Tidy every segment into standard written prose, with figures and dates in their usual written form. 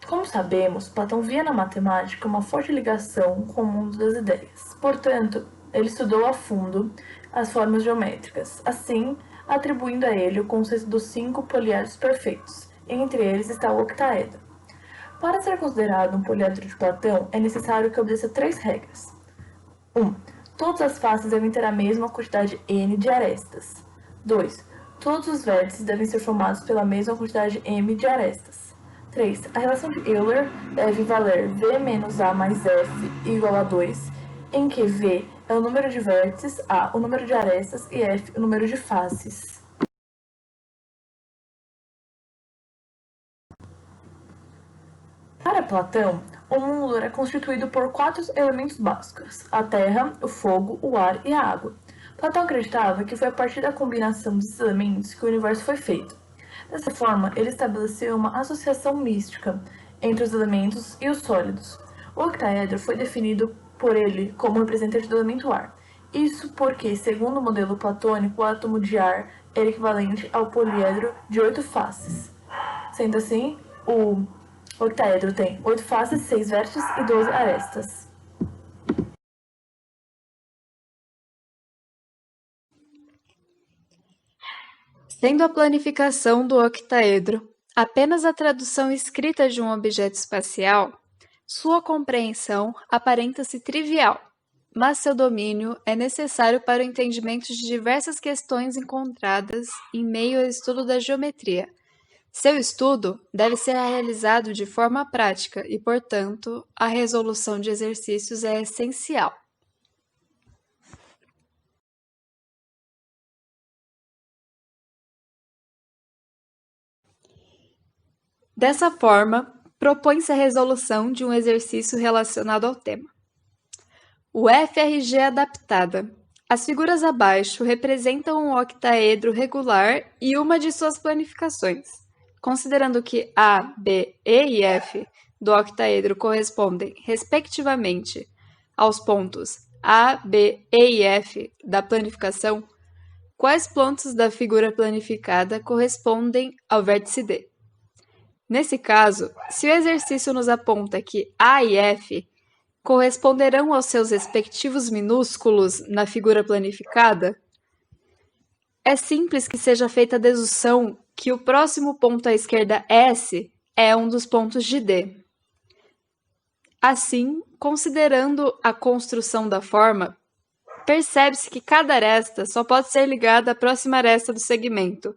Como sabemos, Platão via na matemática uma forte ligação com o mundo das ideias. Portanto, ele estudou a fundo as formas geométricas, assim atribuindo a ele o conceito dos 5 poliedros perfeitos. Entre eles está o octaedro. Para ser considerado um poliedro de Platão, é necessário que obedeça 3 regras. 1. Todas as faces devem ter a mesma quantidade n de arestas. 2. Todos os vértices devem ser formados pela mesma quantidade m de arestas. 3. A relação de Euler deve valer v menos a mais f igual a 2, em que v é o número de vértices, a o número de arestas e f o número de faces. Para Platão, o mundo era constituído por 4 elementos básicos: a terra, o fogo, o ar e a água. Platão acreditava que foi a partir da combinação desses elementos que o universo foi feito. Dessa forma, ele estabeleceu uma associação mística entre os elementos e os sólidos. O octaedro foi definido por ele como representante do elemento ar. Isso porque, segundo o modelo platônico, o átomo de ar era equivalente ao poliedro de 8 faces. Sendo assim, o octaedro tem 8 faces, 6 vértices e 12 arestas. Sendo a planificação do octaedro apenas a tradução escrita de um objeto espacial, sua compreensão aparenta-se trivial, mas seu domínio é necessário para o entendimento de diversas questões encontradas em meio ao estudo da geometria. Seu estudo deve ser realizado de forma prática e, portanto, a resolução de exercícios é essencial. Dessa forma, propõe-se a resolução de um exercício relacionado ao tema. O FRG adaptada. As figuras abaixo representam um octaedro regular e uma de suas planificações. Considerando que A, B, E e F do octaedro correspondem, respectivamente, aos pontos A, B, E e F da planificação, quais pontos da figura planificada correspondem ao vértice D? Nesse caso, se o exercício nos aponta que A e F corresponderão aos seus respectivos minúsculos na figura planificada, é simples que seja feita a dedução que o próximo ponto à esquerda S é um dos pontos de D. Assim, considerando a construção da forma, percebe-se que cada aresta só pode ser ligada à próxima aresta do segmento,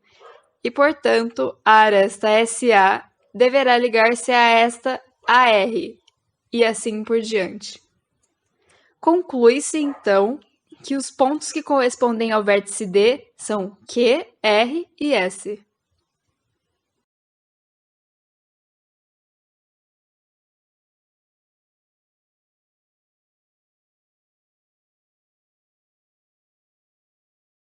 e, portanto, a aresta SA deverá ligar-se a esta AR, e assim por diante. Conclui-se, então, que os pontos que correspondem ao vértice D são Q, R e S.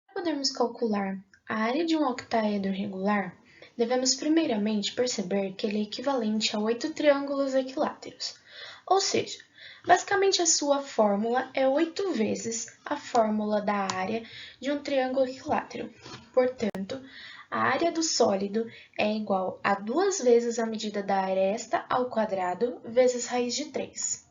Para podermos calcular a área de um octaedro regular, devemos primeiramente perceber que ele é equivalente a 8 triângulos equiláteros, ou seja, basicamente a sua fórmula é 8 vezes a fórmula da área de um triângulo equilátero. Portanto, a área do sólido é igual a 2 vezes a medida da aresta ao quadrado vezes raiz de 3.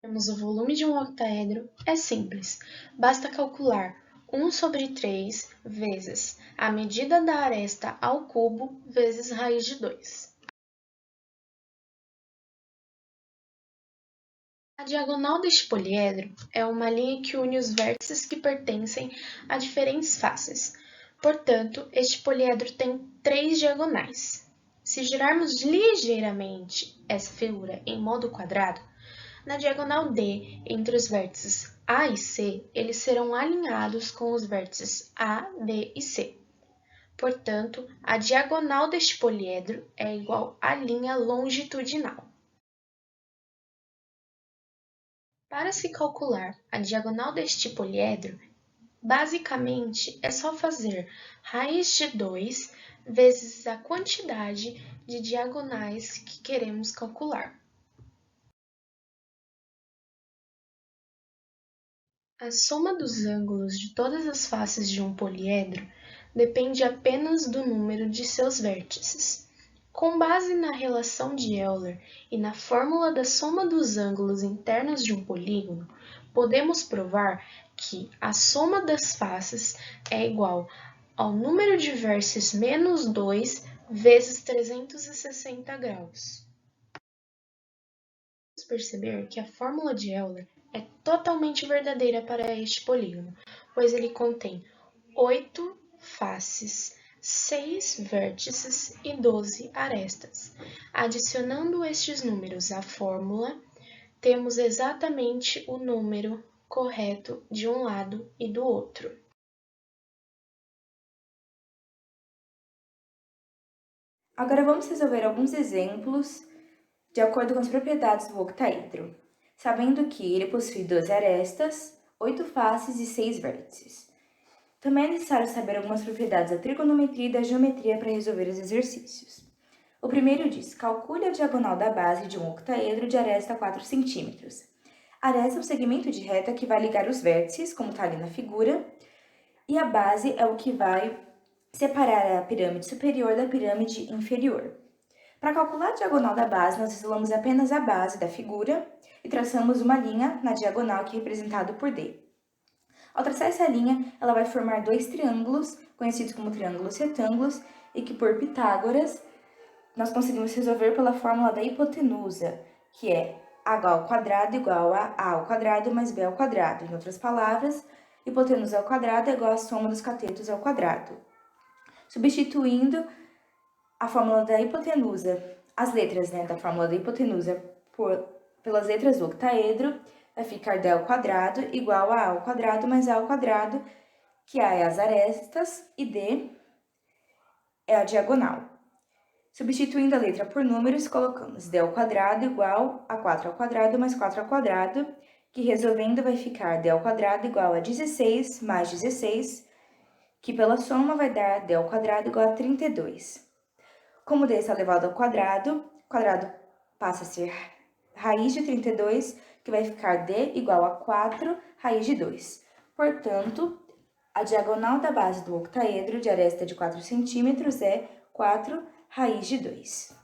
Temos o volume de um octaedro, é simples, basta calcular 1 sobre 3 vezes a medida da aresta ao cubo vezes raiz de 2. A diagonal deste poliedro é uma linha que une os vértices que pertencem a diferentes faces. Portanto, este poliedro tem 3 diagonais. Se girarmos ligeiramente essa figura em modo quadrado, na diagonal D, entre os vértices A e C, eles serão alinhados com os vértices A, B e C. Portanto, a diagonal deste poliedro é igual à linha longitudinal. Para se calcular a diagonal deste poliedro, basicamente é só fazer raiz de 2 vezes a quantidade de diagonais que queremos calcular. A soma dos ângulos de todas as faces de um poliedro depende apenas do número de seus vértices. Com base na relação de Euler e na fórmula da soma dos ângulos internos de um polígono, podemos provar que a soma das faces é igual ao número de vértices menos 2 vezes 360 graus. Vamos perceber que a fórmula de Euler é totalmente verdadeira para este polígono, pois ele contém 8 faces, 6 vértices e 12 arestas. Adicionando estes números à fórmula, temos exatamente o número correto de um lado e do outro. Agora vamos resolver alguns exemplos de acordo com as propriedades do octaedro, sabendo que ele possui 12 arestas, 8 faces e 6 vértices. Também é necessário saber algumas propriedades da trigonometria e da geometria para resolver os exercícios. O primeiro diz: calcule a diagonal da base de um octaedro de aresta 4 cm. A aresta é o segmento de reta que vai ligar os vértices, como está ali na figura, e a base é o que vai separar a pirâmide superior da pirâmide inferior. Para calcular a diagonal da base, nós isolamos apenas a base da figura e traçamos uma linha na diagonal que é representada por D. Ao traçar essa linha, ela vai formar dois triângulos, conhecidos como triângulos retângulos, e que por Pitágoras nós conseguimos resolver pela fórmula da hipotenusa, que é h² igual a ao² mais b². Em outras palavras, hipotenusa ao quadrado é igual à soma dos catetos ao quadrado. Substituindo a fórmula da hipotenusa, as letras da fórmula da hipotenusa pelas letras do octaedro, vai ficar d² igual a ao² mais ao², que A é as arestas e D é a diagonal. Substituindo a letra por números, colocamos d² igual a 4² mais 4², que resolvendo vai ficar d² igual a 16 mais 16, que pela soma vai dar d² igual a 32. Como d está elevado ao quadrado, o quadrado passa a ser raiz de 32, que vai ficar d igual a 4 raiz de 2. Portanto, a diagonal da base do octaedro de aresta de 4 cm é 4 raiz de 2.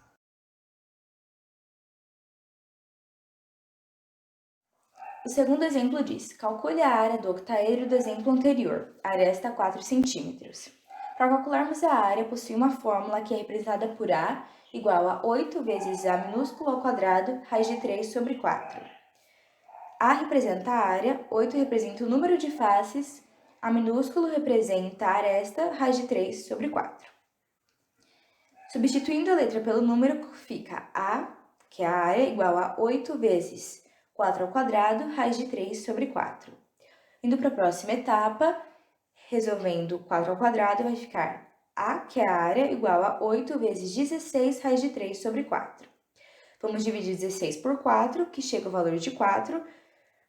O segundo exemplo diz: calcule a área do octaedro do exemplo anterior, aresta 4 cm. Para calcularmos a área, possui uma fórmula que é representada por A igual a 8 vezes A minúsculo ao quadrado, raiz de 3 sobre 4. A representa a área, 8 representa o número de faces, A minúsculo representa a aresta, raiz de 3 sobre 4. Substituindo a letra pelo número, fica A, que é a área, igual a 8 vezes 4² raiz de 3 sobre 4. Indo para a próxima etapa, resolvendo 4², vai ficar A, que é a área, igual a 8 vezes 16 raiz de 3 sobre 4. Vamos dividir 16 por 4, que chega ao valor de 4,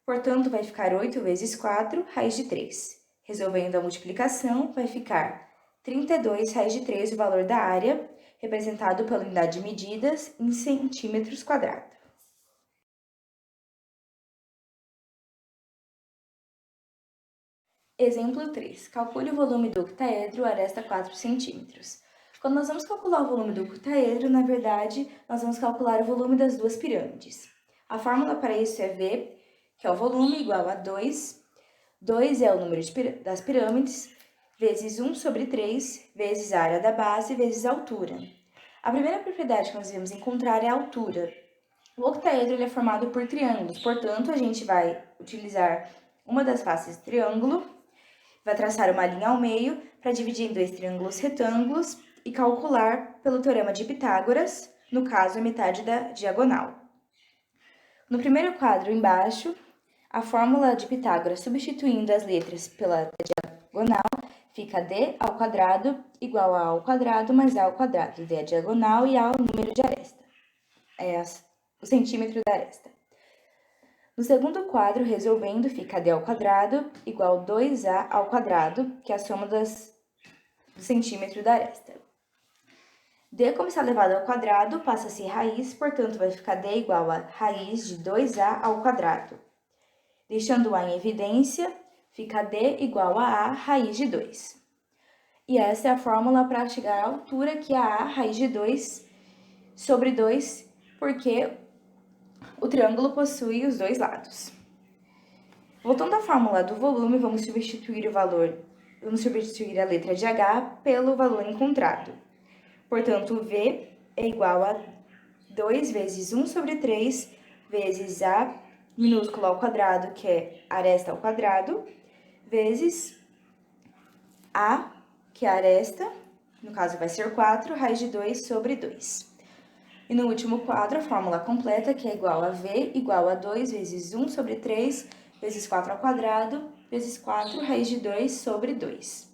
portanto, vai ficar 8 vezes 4 raiz de 3. Resolvendo a multiplicação, vai ficar 32 raiz de 3, o valor da área, representado pela unidade de medidas em centímetros quadrados. Exemplo 3. Calcule o volume do octaedro aresta 4 cm. Quando nós vamos calcular o volume do octaedro, na verdade, nós vamos calcular o volume das duas pirâmides. A fórmula para isso é V, que é o volume, igual a 2. 2 é o número das pirâmides, vezes 1 sobre 3, vezes a área da base, vezes a altura. A primeira propriedade que nós vamos encontrar é a altura. O octaedro ele é formado por triângulos, portanto, a gente vai utilizar uma das faces do triângulo, vai traçar uma linha ao meio para dividir em dois triângulos retângulos e calcular pelo teorema de Pitágoras, no caso, a metade da diagonal. No primeiro quadro embaixo, a fórmula de Pitágoras substituindo as letras pela diagonal fica d² igual a ao² mais ao². D é a diagonal e A é o número de aresta, o centímetro da aresta. No segundo quadro, resolvendo, fica d² igual a 2A², que é a soma do centímetro da aresta. D, como está elevado ao quadrado, passa a ser raiz, portanto, vai ficar d igual a raiz de 2A². Deixando A em evidência, fica d igual a A raiz de 2. E essa é a fórmula para chegar à altura, que é a raiz de 2, sobre 2, porque o triângulo possui os dois lados. Voltando à fórmula do volume, vamos substituir a letra de H pelo valor encontrado. Portanto, V é igual a 2 vezes 1 sobre 3 vezes A minúscula ao quadrado, que é aresta ao quadrado, vezes A, que é a aresta, no caso vai ser 4, raiz de 2 sobre 2. E no último quadro, a fórmula completa, que é igual a V igual a 2 vezes 1 sobre 3 vezes 4 ao quadrado, vezes 4, raiz de 2 sobre 2.